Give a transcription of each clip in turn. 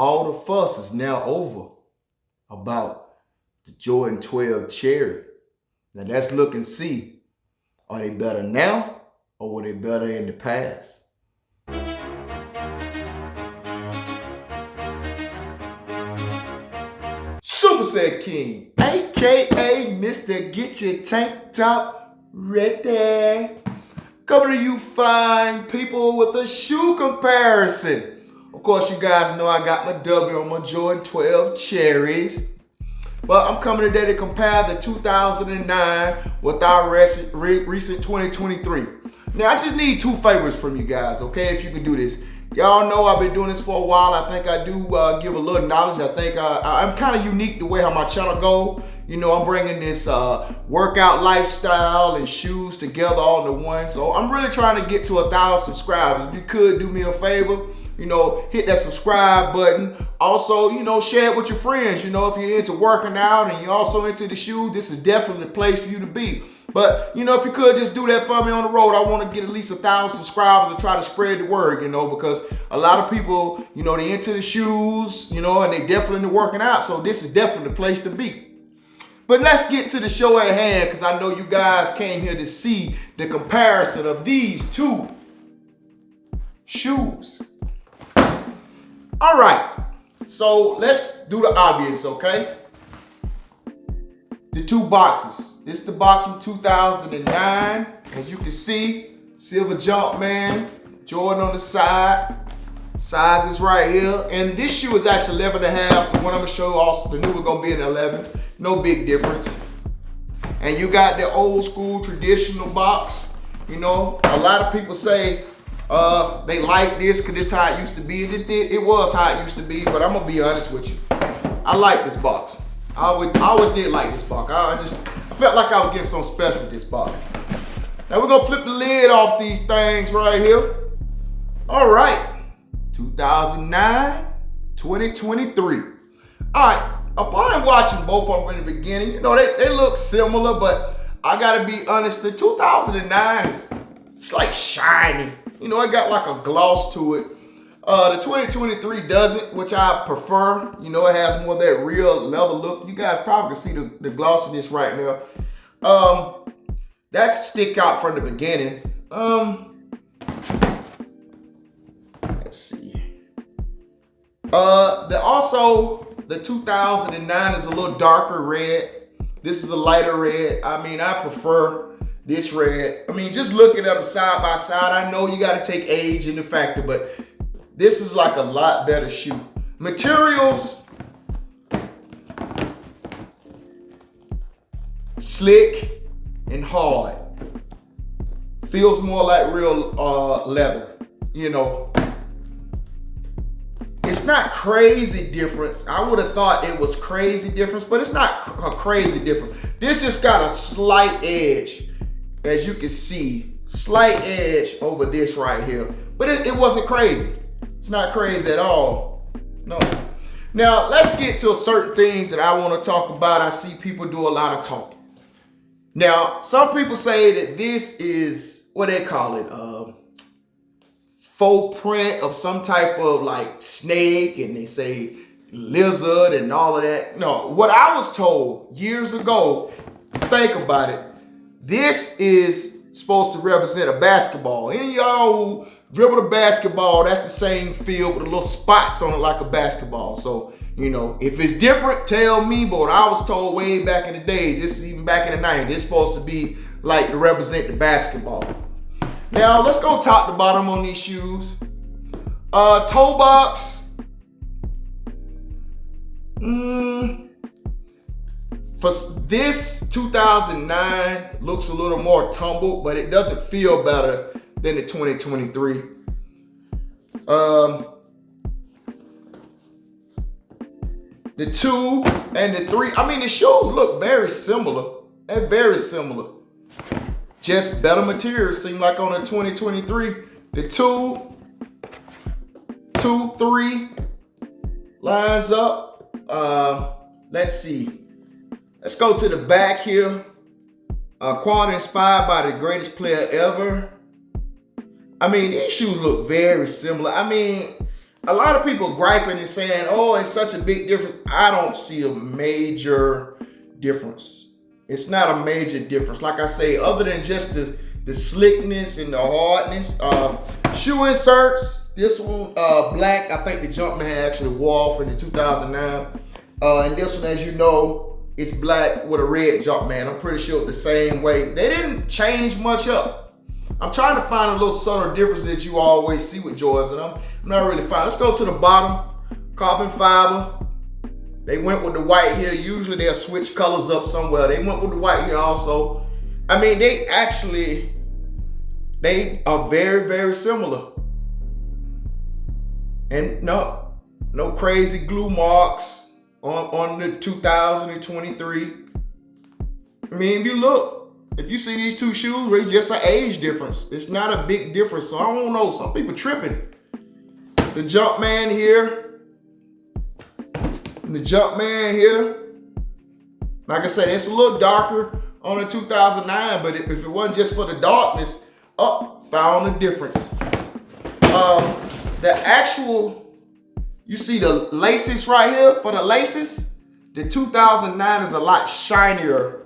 all the fuss is now over about the Jordan 12 Cherry. Now let's look and see, are they better now or were they better in the past? Super Set King, aka Mr. Get Your Tank Top Ready. Coming to you fine people with a shoe comparison. Of course, you guys know I got my W on my Jordan 12 Cherries. But I'm coming today to compare the 2009 with our recent 2023. Now, I just need two favors from you guys, okay, if you can do this. Y'all know I've been doing this for a while. I think I do give a little knowledge. I think I'm kind of unique the way how my channel go. You know, I'm bringing this workout lifestyle and shoes together all into one. So I'm really trying to get to 1,000 subscribers. If you could do me a favor, you know, hit that subscribe button. Also, you know, share it with your friends. You know, if you're into working out and you're also into the shoes, this is definitely the place for you to be. But, you know, if you could just do that for me on the road, I want to get at least 1,000 subscribers to try to spread the word, you know, because a lot of people, you know, they into the shoes, you know, and they definitely into working out. So this is definitely the place to be. But let's get to the show at hand, because I know you guys came here to see the comparison of these two shoes. All right, so let's do the obvious, okay? The two boxes. This is the box from 2009. As you can see, silver Jumpman, Jordan on the side. Size is right here. And this shoe is actually 11.5. The one I'm gonna show you also, the new one's gonna be an 11. No big difference. And you got the old school traditional box. You know, a lot of people say they like this because this is how it used to be. It was how it used to be, but I'm gonna be honest with you. I like this box. I always did like this box. I felt like I was getting something special with this box. Now we're gonna flip the lid off these things right here. All right, 2009, 2023. All right, upon watching both of them in the beginning, you know, they look similar, but I gotta be honest, the 2009 is it's like shiny. You know, it got like a gloss to it. The 2023 doesn't, which I prefer. You know, it has more of that real leather look. You guys probably can see the gloss of this right now. That stick out from the beginning. Let's see. The 2009 is a little darker red. This is a lighter red. I mean, I prefer this red. I mean, just looking at them side by side, I know you got to take age into factor, but this is like a lot better shoe. Materials, slick and hard. Feels more like real leather, you know. It's not crazy difference. I would have thought it was crazy difference, but it's not a crazy difference. This just got a slight edge, as you can see, slight edge over this right here. But it wasn't crazy. It's not crazy at all. No. Now, let's get to certain things that I want to talk about. I see people do a lot of talking. Now, some people say that this is, what they call it, faux print of some type of like snake, and they say lizard and all of that. No, what I was told years ago, think about it, this is supposed to represent a basketball. Any of y'all who dribble the basketball, that's the same field with the little spots on it like a basketball. So, you know, if it's different, tell me, but what I was told way back in the day, this is even back in the 90s, it's supposed to be like to represent the basketball. Now, let's go top to bottom on these shoes. Toe box. For this 2009 looks a little more tumbled, but it doesn't feel better than the 2023. The 2 and the 3, I mean, the shoes look very similar. They're very similar. Just better materials seem like on the 2023. The 2, 3 lines up. Let's see. Let's go to the back here. Quan inspired by the greatest player ever. I mean, these shoes look very similar. I mean, a lot of people griping and saying, oh, it's such a big difference. I don't see a major difference. It's not a major difference. Like I say, other than just the slickness and the hardness. Shoe inserts, this one black. I think the Jumpman actually wore off in the 2009. And this one, as you know, it's black with a red Jumpman. I'm pretty sure the same way. They didn't change much up. I'm trying to find a little subtle difference that you always see with Jordans, and I'm not really finding. Let's go to the bottom. Carbon fiber. They went with the white here. Usually they'll switch colors up somewhere. They went with the white here also. I mean, they are very, very similar. And no crazy glue marks on the 2023. I mean, if you see these two shoes, it's just an age difference. It's not a big difference. So I don't know. Some people tripping. The Jumpman here. And the Jumpman here. Like I said, it's a little darker on the 2009, but if it wasn't just for the darkness, found the difference. The actual, you see the laces right here for the laces? The 2009 is a lot shinier,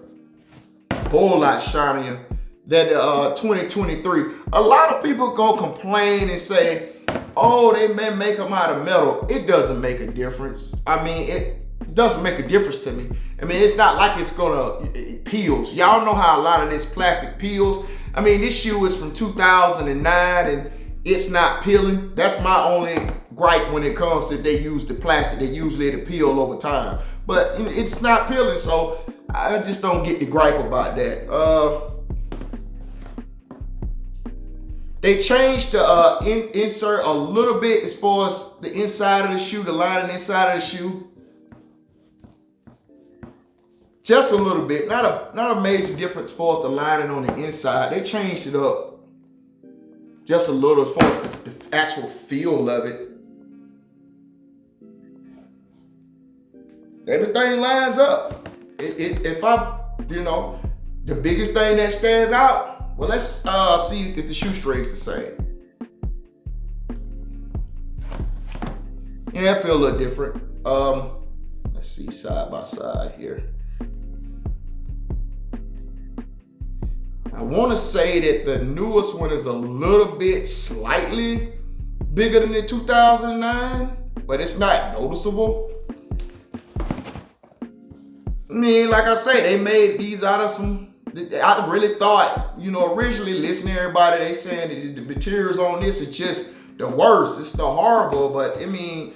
a whole lot shinier than the 2023. A lot of people go complain and say, oh, they may make them out of metal. It doesn't make a difference. I mean, it doesn't make a difference to me. I mean, it's not like it peels. Y'all know how a lot of this plastic peels. I mean, this shoe is from 2009 and it's not peeling. That's my only gripe when it comes to if they use the plastic. They usually it'll peel over time. But it's not peeling, so I just don't get the gripe about that. They changed the insert a little bit as far as the inside of the shoe, the lining inside of the shoe. Just a little bit, not a major difference as far as the lining on the inside. They changed it up just a little as far as the actual feel of it. Everything lines up. The biggest thing that stands out. Well, let's see if the shoe straight's the same. Yeah, I feel a little different. Let's see side by side here. I want to say that the newest one is a little bit slightly bigger than the 2009, but it's not noticeable. I mean, like I say, they made these out of some, I really thought, originally listening to everybody, they saying that the materials on this is just the worst. It's the horrible, but I mean,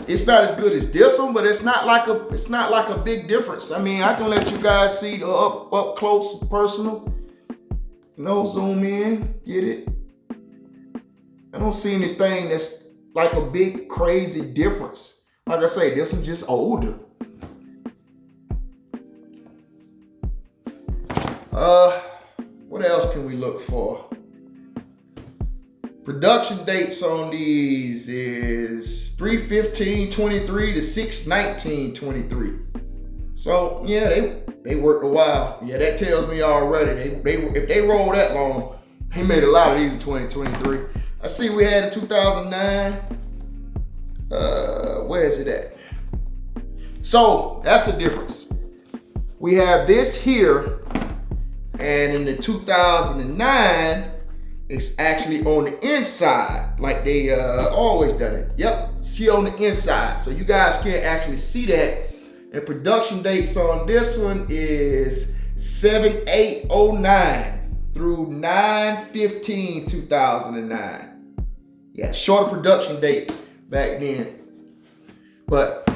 it's not as good as this one, but it's not like a big difference. I mean, I can let you guys see the up close, personal. Zoom in, get it? I don't see anything that's like a big crazy difference. Like I say, this one's just older. What else can we look for? Production dates on these is 3/15/23 to 6/19/23. So yeah, they worked a while. Yeah, that tells me already. If they roll that long, they made a lot of these in 2023. I see we had in 2009. Where is it at? So that's the difference. We have this here, and in the 2009, it's actually on the inside, like they always done it. Yep, it's here on the inside. So you guys can't actually see that. And production dates on this one is 7/8/09 through 9/15/2009. Yeah, shorter production date back then. But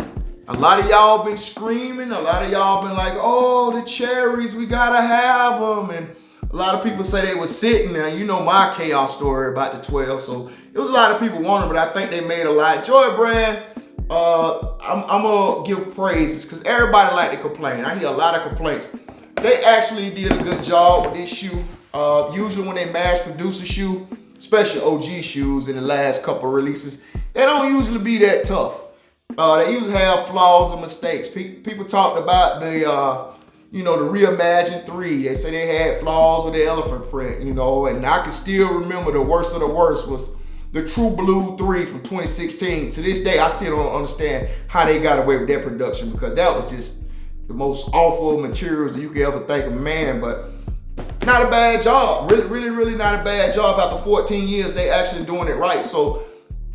a lot of y'all been screaming. A lot of y'all been like, oh, the cherries, we gotta have them. And a lot of people say they were sitting there. You know my chaos story about the 12. So it was a lot of people wanting, but I think they made a lot. Joy Brand, I'm gonna give praises because everybody like to complain. I hear a lot of complaints. They actually did a good job with this shoe. Usually when they mass produce a shoe, especially OG shoes in the last couple of releases, they don't usually be that tough. They usually have flaws and mistakes. People talked about the Reimagined 3. They say they had flaws with the elephant print, and I can still remember the worst of the worst was the True Blue 3 from 2016. To this day, I still don't understand how they got away with that production, because that was just the most awful materials that you could ever think of, man. But not a bad job. Really not a bad job. After 14 years, they actually doing it right. So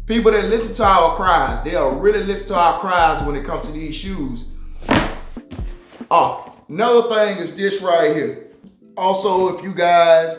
people that listen to our cries, they'll really listen to our cries when it comes to these shoes. Oh, another thing is this right here. Also, if you guys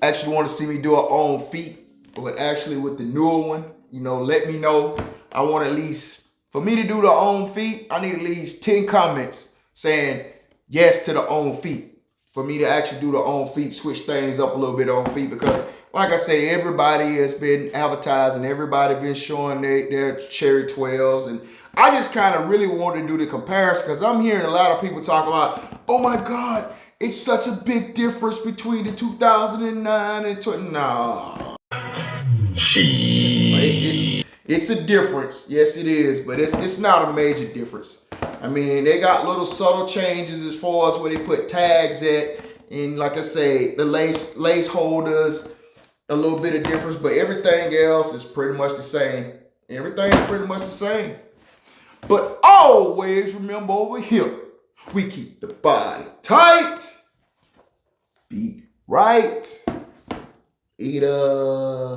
actually want to see me do our own feet, but actually with the newer one, you know, let me know. I want at least, for me to do the own feet, I need at least 10 comments saying yes to the own feet. For me to actually do the own feet, switch things up a little bit on feet, because like I say, everybody has been advertising, everybody been showing their Cherry 12s, and I just kind of really want to do the comparison, because I'm hearing a lot of people talk about, oh my God, it's such a big difference between the 2009 and 20. Nah. It's a difference. Yes, it is, but it's not a major difference. I mean, they got little subtle changes as far as where they put tags at, and like I say, the lace holders, a little bit of difference, but everything else is pretty much the same. Everything is pretty much the same. But always remember, over here, we keep the body tight, beat right, eat up.